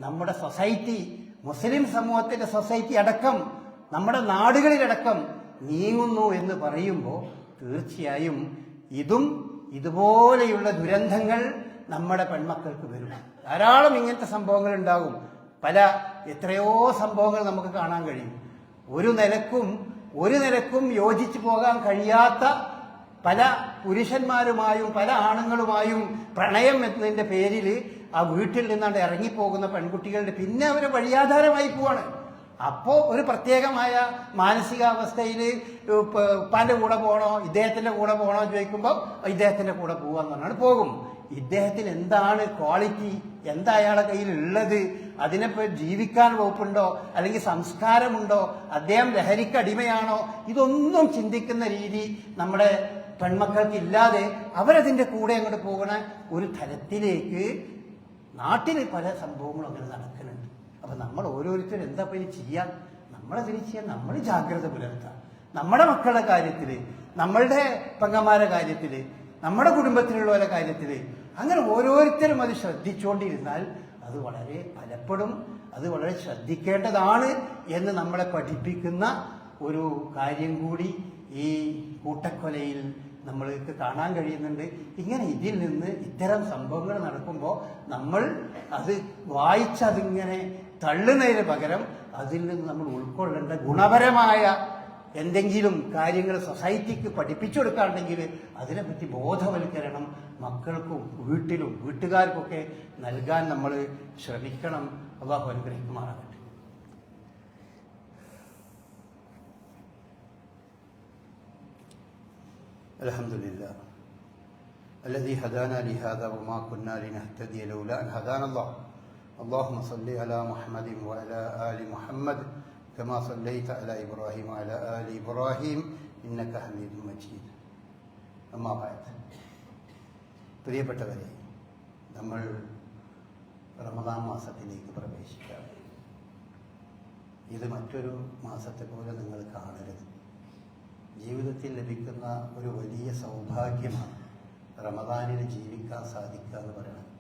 നമ്മുടെ സൊസൈറ്റി, മുസ്ലിം സമൂഹത്തിന്റെ സൊസൈറ്റി അടക്കം നമ്മുടെ നാടുകളിലടക്കം നീങ്ങുന്നു എന്ന് പറയുമ്പോൾ തീർച്ചയായും ഇതുപോലെയുള്ള ദുരന്തങ്ങൾ നമ്മുടെ പെൺമക്കൾക്ക് വരും. ധാരാളം ഇങ്ങനത്തെ സംഭവങ്ങൾ ഉണ്ടാകും. എത്രയോ സംഭവങ്ങൾ നമുക്ക് കാണാൻ കഴിയും. ഒരു നിലക്കും യോജിച്ചു പോകാൻ കഴിയാത്ത പല പുരുഷന്മാരുമായും പല ആണുങ്ങളുമായും പ്രണയം എന്നതിന്റെ പേരിൽ ആ വീട്ടിൽ നിന്നാണ്ട് ഇറങ്ങിപ്പോകുന്ന പെൺകുട്ടികളുടെ പിന്നെ അവർ വഴിയാധാരമായി പോവാണ്. അപ്പോ ഒരു പ്രത്യേകമായ മാനസികാവസ്ഥയിൽ ഉപ്പാന്റെ കൂടെ പോകണോ ഇദ്ദേഹത്തിന്റെ കൂടെ പോകണോ ചോദിക്കുമ്പോൾ ഇദ്ദേഹത്തിന്റെ കൂടെ പോവാന്ന് പറഞ്ഞാണ് പോകും. ഇദ്ദേഹത്തിന് എന്താണ് ക്വാളിറ്റി, എന്താ അയാളുടെ കയ്യിൽ ഉള്ളത്, അതിനെപ്പോ ജീവിക്കാൻ വകുപ്പുണ്ടോ അല്ലെങ്കിൽ സംസ്കാരമുണ്ടോ, അദ്ദേഹം ലഹരിക്ക് അടിമയാണോ, ഇതൊന്നും ചിന്തിക്കുന്ന രീതി നമ്മുടെ പെൺമക്കൾക്ക് ഇല്ലാതെ അവരതിന്റെ കൂടെ അങ്ങോട്ട് പോകുന്ന ഒരു തരത്തിലേക്ക് നാട്ടിൽ പല സംഭവങ്ങളും അങ്ങനെ നടക്കുന്നുണ്ട്. അപ്പൊ നമ്മൾ ഓരോരുത്തരും എന്താ ഇനി ചെയ്യാൻ? നമ്മളതിന് ചെയ്യാൻ നമ്മൾ ജാഗ്രത പുലർത്താം. നമ്മുടെ മക്കളുടെ കാര്യത്തില്, നമ്മളുടെ പെങ്ങന്മാരുടെ കാര്യത്തില്, നമ്മുടെ കുടുംബത്തിലുള്ളവരുടെ കാര്യത്തില് അങ്ങനെ ഓരോരുത്തരും അത് ശ്രദ്ധിച്ചുകൊണ്ടിരുന്നാൽ അത് വളരെ ഫലപ്പെടും. അത് വളരെ ശ്രദ്ധിക്കേണ്ടതാണ് എന്ന് നമ്മളെ പഠിപ്പിക്കുന്ന ഒരു കാര്യം കൂടി ഈ കൂട്ടക്കൊലയിൽ നമ്മൾക്ക് കാണാൻ കഴിയുന്നുണ്ട്. ഇങ്ങനെ ഇതിൽ നിന്ന് ഇത്തരം സംഭവങ്ങൾ നടക്കുമ്പോൾ നമ്മൾ അത് വായിച്ചതിങ്ങനെ തള്ളുന്നതിന് പകരം അതിൽ നിന്ന് നമ്മൾ ഉൾക്കൊള്ളേണ്ട ഗുണപരമായ എന്തെങ്കിലും കാര്യങ്ങൾ സൊസൈറ്റിക്ക് പഠിപ്പിച്ചു കൊടുക്കാണ്ടെങ്കിൽ അതിനെപ്പറ്റി ബോധവൽക്കരണം മക്കൾക്കും വീട്ടിലും വീട്ടുകാർക്കൊക്കെ നൽകാൻ നമ്മൾ ശ്രമിക്കണം. അല്ലാഹു അനുഗ്രഹിക്കുമാറാകട്ടെ. അൽഹംദുലില്ലാഹ് الذي هدانا لهذا وما كنا لنهتدي لولا أن هدانا الله اللهم صل على محمد وعلى آل محمد كما صليت على إبراهيم وعلى آل إبراهيم إنك حميد مجيد أما بعد പ്രിയപ്പെട്ടവരെ, നമ്മൾ റമദാൻ മാസത്തിലേക്ക് പ്രവേശിക്കാം. ഇത് മറ്റൊരു മാസത്തെ പോലെ നിങ്ങൾ കാണരുത്. ജീവിതത്തിൽ ലഭിക്കുന്ന ഒരു വലിയ സൗഭാഗ്യമാണ് റമദാനിൽ ജീവിക്കാൻ സാധിക്കുക എന്ന് പറയുന്നത്.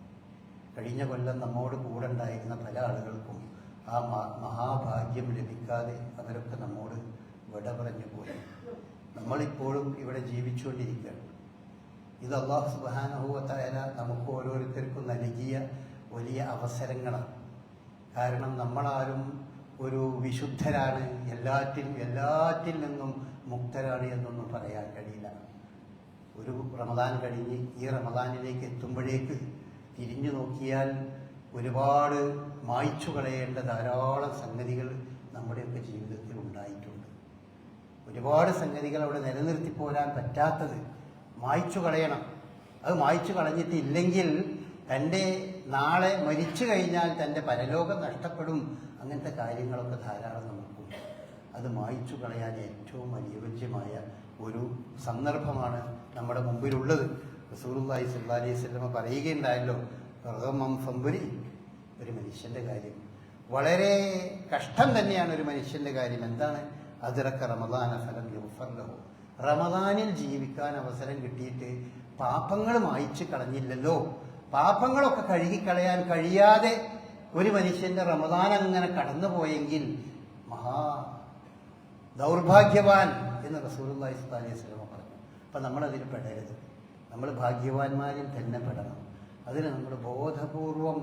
കഴിഞ്ഞ കൊല്ലം നമ്മോട് കൂടെ ഉണ്ടായിരുന്ന പല ആളുകൾക്കും ആ മഹാഭാഗ്യം ലഭിക്കാതെ അവരൊക്കെ നമ്മോട് വിട പറഞ്ഞു പോയി. നമ്മളിപ്പോഴും ഇവിടെ ജീവിച്ചുകൊണ്ടിരിക്കുകയാണ്. ഇത് അല്ലാഹു സുബ്ഹാനഹു വ തആല നമുക്ക് ഓരോരുത്തർക്കും നൽകിയ വലിയ അവസരങ്ങളാണ്. കാരണം നമ്മളാരും ഒരു വിശുദ്ധരാണ്, എല്ലാറ്റിൽ നിന്നും മുക്തരാണ് എന്നൊന്നും പറയാൻ കഴിയില്ല. ഒരു റമദാൻ കഴിഞ്ഞ് ഈ റമദാനിലേക്ക് എത്തുമ്പോഴേക്ക് തിരിഞ്ഞു നോക്കിയാൽ ഒരുപാട് മായ്ച്ചു കളയേണ്ട ധാരാളം സംഗതികൾ നമ്മുടെയൊക്കെ ജീവിതത്തിൽ ഉണ്ടായിട്ടുണ്ട്. ഒരുപാട് സംഗതികൾ അവിടെ നിലനിർത്തി പോരാൻ പറ്റാത്തത് മായ്ച്ചു കളയണം. അത് മായ്ച്ചു കളഞ്ഞിട്ടില്ലെങ്കിൽ തൻ്റെ നാളെ മരിച്ചു കഴിഞ്ഞാൽ തൻ്റെ പരലോകം നഷ്ടപ്പെടും. അങ്ങനത്തെ കാര്യങ്ങളൊക്കെ ധാരാളം നമുക്കുണ്ട്. അത് മായ്ച്ചു കളയാൻ ഏറ്റവും അനുയോജ്യമായ ഒരു സന്ദർഭമാണ് നമ്മുടെ മുമ്പിലുള്ളത്. റസൂലുള്ളാഹി സ്വല്ലല്ലാഹി അലൈഹി വസല്ലം പറയുകയുണ്ടായല്ലോ, റഗമം ഫംബുരി, ഒരു മനുഷ്യൻ്റെ കാര്യം വളരെ കഷ്ടം തന്നെയാണ്. ഒരു മനുഷ്യൻ്റെ കാര്യം എന്താണ്? അദ്റക റമദാന ഫലം യുഗ്ഫർ ലഹു, റമദാനിൽ ജീവിക്കാൻ അവസരം കിട്ടിയിട്ട് പാപങ്ങൾ മായ്ച്ചു കളഞ്ഞില്ലല്ലോ. പാപങ്ങളൊക്കെ കഴുകിക്കളയാൻ കഴിയാതെ ഒരു മനുഷ്യന്റെ റമദാൻ അങ്ങനെ കടന്നുപോയെങ്കിൽ മഹാ ദൗർഭാഗ്യവാൻ എന്ന് റസൂലുള്ളാഹി സ്വല്ലല്ലാഹി അലൈഹി വസല്ലം പറഞ്ഞു. അപ്പം നമ്മളതിൽ പെടരുത്. നമ്മൾ ഭാഗ്യവാന്മാരിൽ തന്നെ പെടണം. അതിന് നമ്മൾ ബോധപൂർവം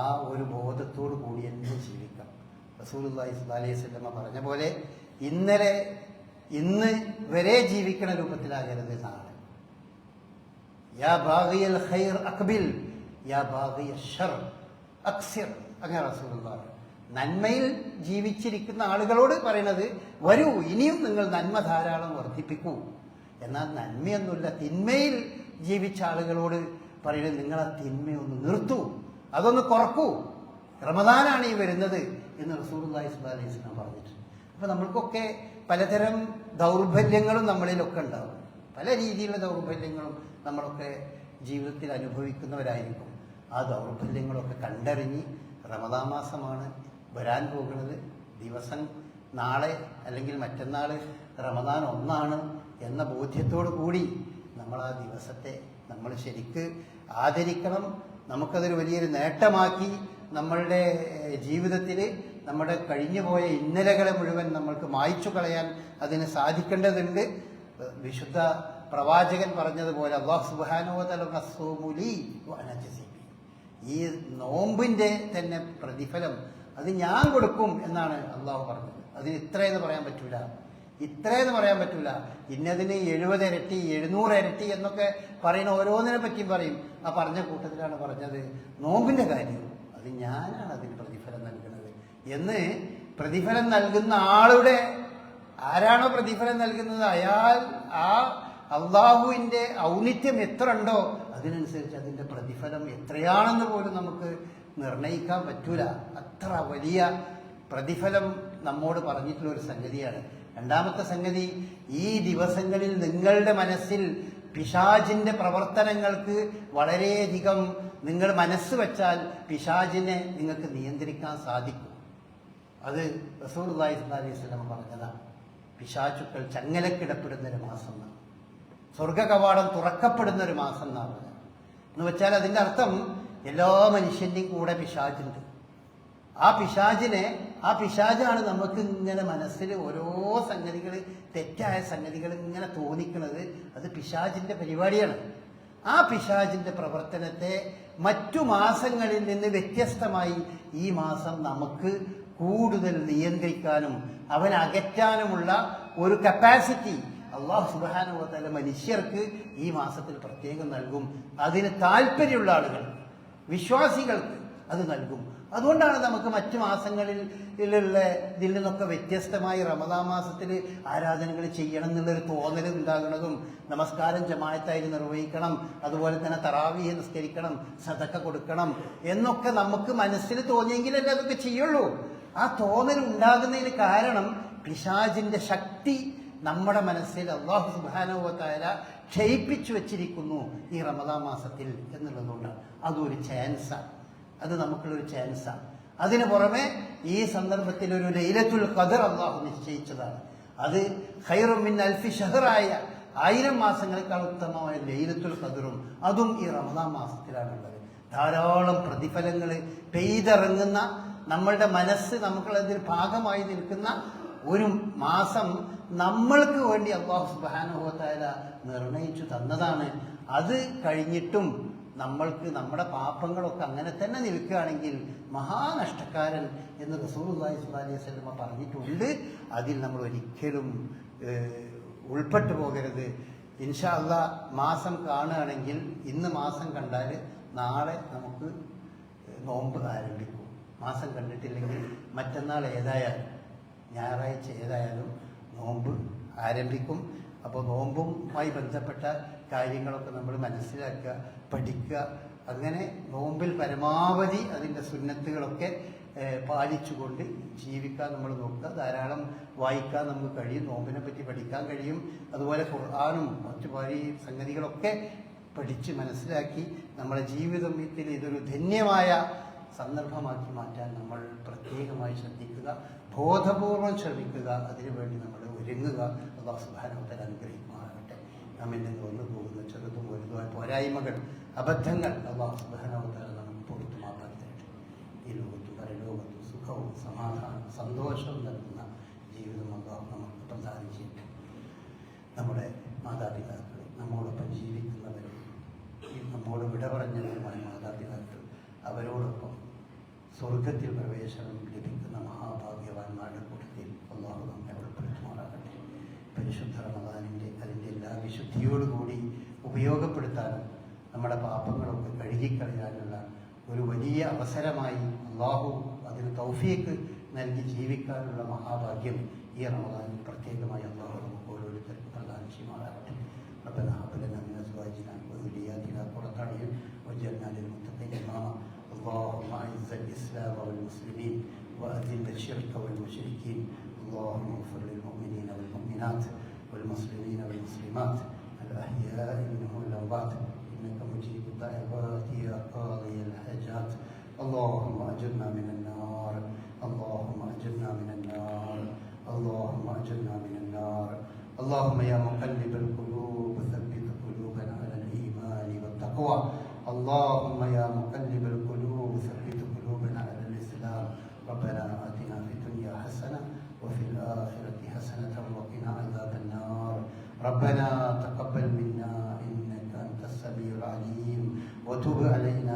ആ ഒരു ബോധത്തോടു കൂടി തന്നെ ജീവിക്കാം. റസൂലുള്ളാഹി സ്വല്ലല്ലാഹി അലൈഹി വസല്ലം പറഞ്ഞ പോലെ ഇന്ന് വരെ ജീവിക്കണ രൂപത്തിലാകരുത് നാളെ. യാ ബാഗിയൽ ഖൈർ അഖ്ബിൽ, യാ ബാഗിയ ശർ അക്സിർ. അങ്ങനെ റസൂലുള്ളാഹി നന്മയിൽ ജീവിച്ചിരിക്കുന്ന ആളുകളോട് പറയുന്നത്, വരൂ ഇനിയും നിങ്ങൾ നന്മ ധാരാളം വർദ്ധിപ്പിക്കൂ. എന്നാൽ നന്മയൊന്നുമില്ല തിന്മയിൽ ജീവിച്ച ആളുകളോട് പറയുന്നത്, നിങ്ങൾ ആ തിന്മയൊന്ന് നിർത്തൂ, അതൊന്ന് കുറക്കൂ, റമദാനാണ് ഈ വരുന്നത് എന്ന് റസൂലുള്ളാഹി സ്വല്ലല്ലാഹി അലൈഹി വസല്ലം പറഞ്ഞിട്ടുണ്ട്. അപ്പം നമ്മൾക്കൊക്കെ പലതരം ദൗർബല്യങ്ങളും നമ്മളിലൊക്കെ ഉണ്ടാവും. പല രീതിയിലുള്ള ദൗർബല്യങ്ങളും നമ്മളൊക്കെ ജീവിതത്തിൽ അനുഭവിക്കുന്നവരായിരിക്കും. ആ ദൗർബല്യങ്ങളൊക്കെ കണ്ടറിഞ്ഞ് റമദാൻ മാസമാണ് വരാൻ പോകുന്നത്, ദിവസം നാളെ അല്ലെങ്കിൽ മറ്റന്നാൾ റമദാൻ 1 എന്ന ബോധ്യത്തോടു കൂടി നമ്മൾ ആ ദിവസത്തെ നമ്മൾ ശരിക്ക് ആദരിക്കണം. നമുക്കതൊരു വലിയൊരു നേട്ടമാക്കി നമ്മളുടെ ജീവിതത്തിൽ നമ്മുടെ കഴിഞ്ഞുപോയ ഇന്നലകളെ മുഴുവൻ നമ്മൾക്ക് മായ്ച്ചു കളയാൻ അതിന് സാധിക്കേണ്ടതുണ്ട്. വിശുദ്ധ പ്രവാചകൻ പറഞ്ഞതുപോലെ, അല്ലാഹു സുബ്ഹാനഹു വ തആല അസ്സൂമുലി വഅന ജസീബി, ഈ നോമ്പിന്റെ തന്നെ പ്രതിഫലം അത് ഞാൻ കൊടുക്കും എന്നാണ് അള്ളാഹു പറഞ്ഞത്. അതിന് ഇത്രയെന്ന് പറയാൻ പറ്റൂല, ഇത്രയെന്ന് പറയാൻ പറ്റൂല. ഇന്നതിന് 70 ഇരട്ടി 700 ഇരട്ടി എന്നൊക്കെ പറയുന്ന ഓരോന്നിനെ പറ്റിയും പറയും. ആ പറഞ്ഞ കൂട്ടത്തിലാണ് പറഞ്ഞത് നോമ്പിന്റെ കാര്യം അത് ഞാനാണ് അതിന് പ്രതിഫലം നൽകുന്നത് എന്ന്. പ്രതിഫലം നൽകുന്ന ആളുടെ ആരാണോ പ്രതിഫലം നൽകുന്നത് അയാൾ ആ അള്ളാഹുവിന്റെ ഔന്നിത്യം എത്ര ഉണ്ടോ അതിനനുസരിച്ച് അതിന്റെ പ്രതിഫലം എത്രയാണെന്ന് പോലും നമുക്ക് നിർണയിക്കാൻ പറ്റൂല. അത്ര വലിയ പ്രതിഫലം നമ്മോട് പറഞ്ഞിട്ടുള്ള ഒരു സംഗതിയാണ്. രണ്ടാമത്തെ സംഗതി, ഈ ദിവസങ്ങളിൽ നിങ്ങളുടെ മനസ്സിൽ പിശാചിന്റെ പ്രവർത്തനങ്ങൾക്ക് വളരെയധികം നിങ്ങൾ മനസ്സ് വെച്ചാൽ പിശാചിനെ നിങ്ങൾക്ക് നിയന്ത്രിക്കാൻ സാധിക്കും. അത് റസൂലുള്ളാഹി സ്വല്ലല്ലാഹി അലൈഹി വസല്ലം പറഞ്ഞതാണ്. പിശാചുക്കൾ ചങ്ങലക്കിടപ്പെടുന്നൊരു മാസം എന്നാണ്, സ്വർഗ കവാടം തുറക്കപ്പെടുന്ന ഒരു മാസം എന്നാണ് പറഞ്ഞത്. എന്ന് വെച്ചാൽ അതിൻ്റെ അർത്ഥം എല്ലാ മനുഷ്യൻ്റെയും കൂടെ പിശാചുണ്ട്. ആ പിശാചാണ് നമുക്ക് ഇങ്ങനെ മനസ്സിൽ ഓരോ സംഗതികൾ, തെറ്റായ സംഗതികൾ ഇങ്ങനെ തോന്നിക്കുന്നത്. അത് പിശാചിന്റെ പരിപാടിയാണ്. ആ പിശാചിന്റെ പ്രവർത്തനത്തെ മറ്റു മാസങ്ങളിൽ നിന്ന് വ്യത്യസ്തമായി ഈ മാസം നമുക്ക് കൂടുതൽ നിയന്ത്രിക്കാനും അവനെ അകറ്റാനുമുള്ള ഒരു കപ്പാസിറ്റി അല്ലാഹു സുബ്ഹാനഹു വ തആല മനുഷ്യർക്ക് ഈ മാസത്തിൽ പ്രത്യേകം നൽകും. അതിന് താല്പര്യമുള്ള ആളുകൾ, വിശ്വാസികൾക്ക് അത് നൽകും. അതുകൊണ്ടാണ് നമുക്ക് മറ്റു മാസങ്ങളിലുള്ള ഇതിൽ നിന്നൊക്കെ വ്യത്യസ്തമായി റമദാൻ മാസത്തിൽ ആരാധനകൾ ചെയ്യണം എന്നുള്ളൊരു തോന്നൽ ഉണ്ടാകുന്നതും, നമസ്കാരം ജമാഅത്തായി നിർവഹിക്കണം, അതുപോലെ തന്നെ തറാവീഹ് നിസ്കരിക്കണം, സദഖ കൊടുക്കണം എന്നൊക്കെ നമുക്ക് മനസ്സിൽ തോന്നിയെങ്കിലല്ലേ അതൊക്കെ ചെയ്യുള്ളൂ. ആ തോന്നൽ ഉണ്ടാകുന്നതിന് കാരണം പിശാചിന്റെ ശക്തി നമ്മുടെ മനസ്സിൽ അല്ലാഹു സുബ്ഹാനഹു വ തആല ക്ഷയിപ്പിച്ചു വെച്ചിരിക്കുന്നു ഈ റമദാൻ മാസത്തിൽ എന്നുള്ളതുകൊണ്ടാണ്. അതൊരു ചാൻസാണ്, അത് നമുക്കുള്ളൊരു ചാൻസാണ്. അതിനു പുറമെ ഈ സന്ദർഭത്തിൽ ഒരു ലൈലത്തുൽ ഖദർ അല്ലാഹു നിശ്ചയിച്ചതാണ്. അത് ഖൈറും മിൻ അൽഫി ഷഹറായ 1000 മാസങ്ങളെക്കാൾ ഉത്തമമായ ലൈലത്തുൽ ഖദറും അതും ഈ റമദാൻ മാസത്തിലാണുള്ളത്. ധാരാളം പ്രതിഫലങ്ങൾ പെയ്തിറങ്ങുന്ന, നമ്മളുടെ മനസ്സ് നമുക്കുള്ളതിൽ ഭാഗമായി നിൽക്കുന്ന ഒരു മാസം നമ്മൾക്ക് വേണ്ടി അല്ലാഹു സുബ്ഹാനഹു വ തആല നിർണയിച്ചു തന്നതാണ്. അത് കഴിഞ്ഞിട്ടും നമ്മൾക്ക് നമ്മുടെ പാപങ്ങളൊക്കെ അങ്ങനെ തന്നെ നിൽക്കുകയാണെങ്കിൽ മഹാനഷ്ടക്കാരൻ എന്ന് റസൂലുള്ളാഹി സ്വല്ലല്ലാഹി അലൈഹി വസല്ലം പറഞ്ഞിട്ടുണ്ട്. അതിൽ നമ്മൾ ഒരിക്കലും ഉൾപ്പെട്ടു പോകരുത്. ഇൻഷാ അല്ലാഹ് മാസം കാണുകയാണെങ്കിൽ ഇന്ന് മാസം കണ്ടാൽ നാളെ നമുക്ക് നോമ്പ് ആരംഭിക്കും. മാസം കണ്ടിട്ടില്ലെങ്കിൽ മറ്റന്നാൾ ഏതായാലും ഞായറാഴ്ച ഏതായാലും നോമ്പ് ആരംഭിക്കും. അപ്പോൾ നോമ്പുമായി ബന്ധപ്പെട്ട കാര്യങ്ങളൊക്കെ നമ്മൾ മനസ്സിലാക്കുക, പഠിക്കുക. അങ്ങനെ നോമ്പിൽ പരമാവധി അതിൻ്റെ സുന്നത്തുകളൊക്കെ പാലിച്ചുകൊണ്ട് ജീവിക്കാൻ നമ്മൾ നോക്കുക. ധാരാളം വായിക്കാൻ നമുക്ക് കഴിയും, നോമ്പിനെ പറ്റി പഠിക്കാൻ കഴിയും. അതുപോലെ ഖുർആനും മറ്റു പല സംഗതികളൊക്കെ പഠിച്ച് മനസ്സിലാക്കി നമ്മുടെ ജീവിതത്തിൽ ഇതൊരു ധന്യമായ സന്ദർഭമാക്കി മാറ്റാൻ നമ്മൾ പ്രത്യേകമായി ശ്രദ്ധിക്കുക, ബോധപൂർവം ശ്രമിക്കുക, അതിനുവേണ്ടി നമ്മൾ ഒരുങ്ങുക. അല്ലാഹു സുബ്ഹാനഹു വ തആല അനുഗ്രഹിക്കുമാറാകട്ടെ. നമ്മിൽ നിന്ന് വന്നു പോകുന്ന ചെറുതും വലുതുമായ പോരായ്മകൾ, അബദ്ധങ്ങൾ അല്ലാഹു സുബ്ഹാനഹു വ തആല നമുക്ക് പുറത്തു മാപ്പാക്കി തരട്ടെ. ഈ ലോകത്തും പരലോകത്തും സുഖവും സമാധാനവും സന്തോഷവും നൽകുന്ന ജീവിതം അല്ലാഹു നമുക്ക് പ്രദാനം ചെയ്യട്ടെ. നമ്മുടെ മാതാപിതാക്കൾ, നമ്മോടൊപ്പം ജീവിക്കുന്നവരും നമ്മോട് വിട പറഞ്ഞവരുമായ മാതാപിതാക്കൾ, അവരോടൊപ്പം സ്വർഗത്തിൽ പ്രവേശനം ലഭിക്കുന്ന മഹാഭാഗ്യവാന്മാരുടെ കൂട്ടത്തിൽ അല്ലാഹു നമ്മെ ഉൾപ്പെടുത്തുമാറാകട്ടെ. പരിശുദ്ധ റമദാനിൻ്റെ അതിൻ്റെ എല്ലാ വിശുദ്ധിയോടുകൂടി ഉപയോഗപ്പെടുത്താനും നമ്മുടെ പാപങ്ങളൊക്കെ കഴുകിക്കളയാനുള്ള ഒരു വലിയ അവസരമായി അല്ലാഹു അതിന് തൗഫീഖ് നൽകി ജീവിക്കാനുള്ള മഹാഭാഗ്യം ഈ റമദാനിൽ പ്രത്യേകമായി അല്ലാഹു നമുക്ക് ഓരോരുത്തർക്കും പ്രദാനം ചെയ്യുമാറാകട്ടെ. ربنا هب لنا من ازواجنا وذرياتنا قرة اعين واجعلنا للمتقين اماما. اللهم اعز الاسلام والمسلمين واذل الشرك والمشركين. اللهم اغفر للمؤمنين والمؤمنات والمسلمين والمسلمات الاحياء منهم والاموات انك مجيب الدعوات يا قاضي الحاجات. اللهم اجرنا من النار، اللهم اجرنا من النار، اللهم اجرنا من النار. اللهم يا مقلب القلوب ثبت قلوبنا على الإيمان والتقوى. اللهم يا مقلب القلوب ثبت قلوبنا على الإسلام. ربنا آتنا في الدنيا حسنة وفي الآخرة حسنة وقنا عذاب النار. ربنا تقبل منا إنك أنت السميع العليم وتب علينا